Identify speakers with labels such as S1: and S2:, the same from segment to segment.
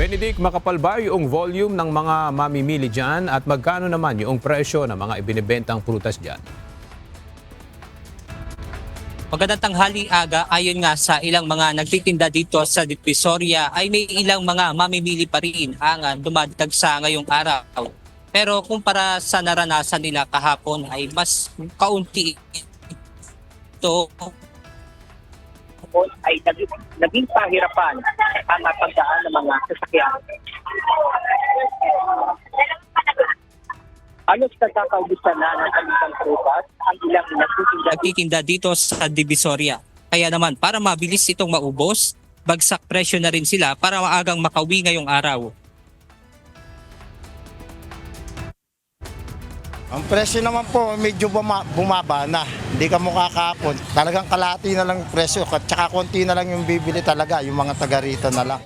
S1: Benedict, makapal ba yung volume ng mga mamimili dyan at magkano naman yung presyo ng mga ibinibentang prutas dyan?
S2: Magandang tanghali aga, ayon nga sa ilang mga nagtitinda dito sa Divisoria ay may ilang mga mamimili pa rin ang dumadagsa ngayong araw. Pero kumpara sa naranasan nila kahapon ay mas kaunti ito ay naging pahirapan ang pagdaan ng mga sasakyan. Alos kakaubusan na ng kanilang prutas ang ilang nagtitinda dito sa Divisoria. Kaya naman para mabilis itong maubos, bagsak presyo na rin sila para maagang makauwi ngayong araw.
S3: Ang presyo naman po medyo bumaba na. Hindi ka mukha kahapon. Talagang kalahati na lang presyo. At saka konti na lang yung bibili talaga. Yung mga taga rito na lang.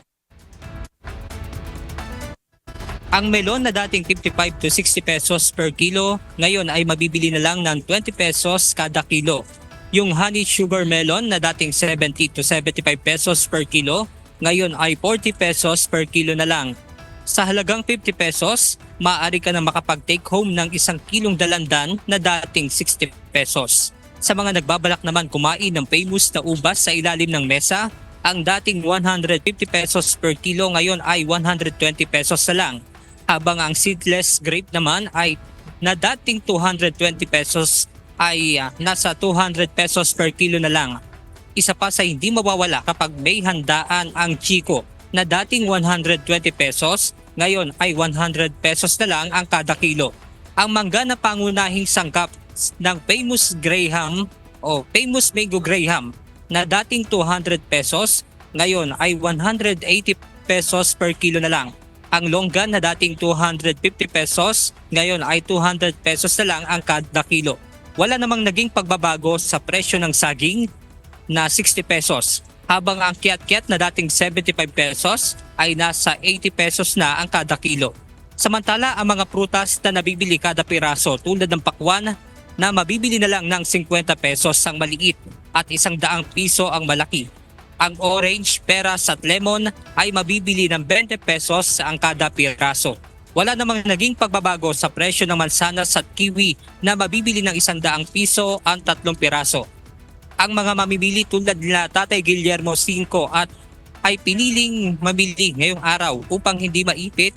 S2: Ang melon na dating 55 to 60 pesos per kilo, ngayon ay mabibili na lang ng 20 pesos kada kilo. Yung honey sugar melon na dating 70 to 75 pesos per kilo, ngayon ay 40 pesos per kilo na lang. Sa halagang 50 pesos, maaari ka na makapag-take home ng 1 kilong dalandan na dating 60 pesos. Sa mga nagbabalak naman kumain ng famous na ubas sa ilalim ng mesa, ang dating 150 pesos per kilo ngayon ay 120 pesos na lang. Habang ang seedless grape naman ay na dating 220 pesos ay nasa 200 pesos per kilo na lang. Isa pa sa hindi mawawala kapag may handaan ang chiko na dating 120 pesos, ngayon ay 100 pesos na lang ang kada kilo. Ang mangga na pangunahing sangkap ng famous Graham o famous mango Graham na dating 200 pesos, ngayon ay 180 pesos per kilo na lang. Ang longgan na dating 250 pesos, ngayon ay 200 pesos na lang ang kada kilo. Wala namang naging pagbabago sa presyo ng saging na 60 pesos. Habang ang kiat-kiat na dating 75 pesos ay nasa 80 pesos na ang kada kilo. Samantala ang mga prutas na nabibili kada piraso tulad ng pakwan na mabibili na lang ng 50 pesos ang maliit at 100 piso ang malaki. Ang orange, peras at lemon ay mabibili ng 20 pesos ang kada piraso. Wala namang naging pagbabago sa presyo ng mansanas at kiwi na mabibili ng 100 piso ang 3 piraso. Ang mga mamimili tulad nila Tatay Guillermo 5 at ay piniling mamili ngayong araw upang hindi maipit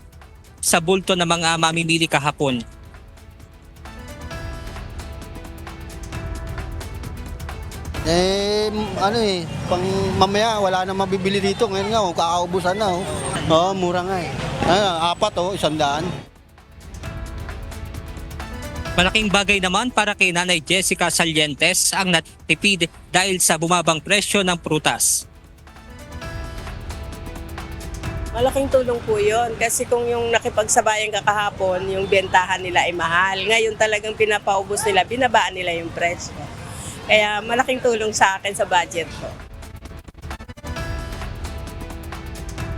S2: sa bulto ng mga mamimili kahapon.
S4: Pang mamaya wala na mabibili dito. Ngayon nga, kakaubusan na. Mura nga eh. 4, 100.
S2: Malaking bagay naman para kay Nanay Jessica Salientes ang natipid dahil sa bumabang presyo ng prutas.
S5: Malaking tulong po yun kasi kung yung nakipagsabayan ka kahapon, yung bentahan nila ay mahal. Ngayon talagang pinapaubos nila, binabaan nila yung presyo. Kaya malaking tulong sa akin sa budget ko.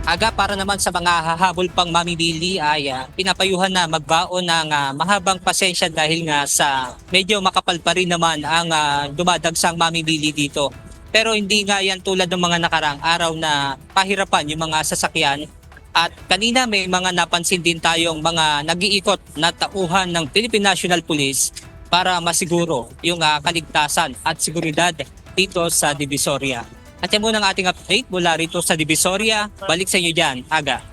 S2: Aga para naman sa mga hahabol pang mamimili ay pinapayuhan na magbaon ng mahabang pasensya dahil nga sa medyo makapal pa rin naman ang dumadagsang mamimili dito. Pero hindi nga yan tulad ng mga nakarang araw na pahirapan yung mga sasakyan. At kanina may mga napansin din tayong mga nag-iikot na tauhan ng Philippine National Police para masiguro yung kaligtasan at seguridad dito sa Divisoria. At yan muna ang ating update mula rito sa Divisoria. Balik sa inyo dyan, Aga.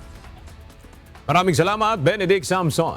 S1: Maraming salamat, Benedict Samson.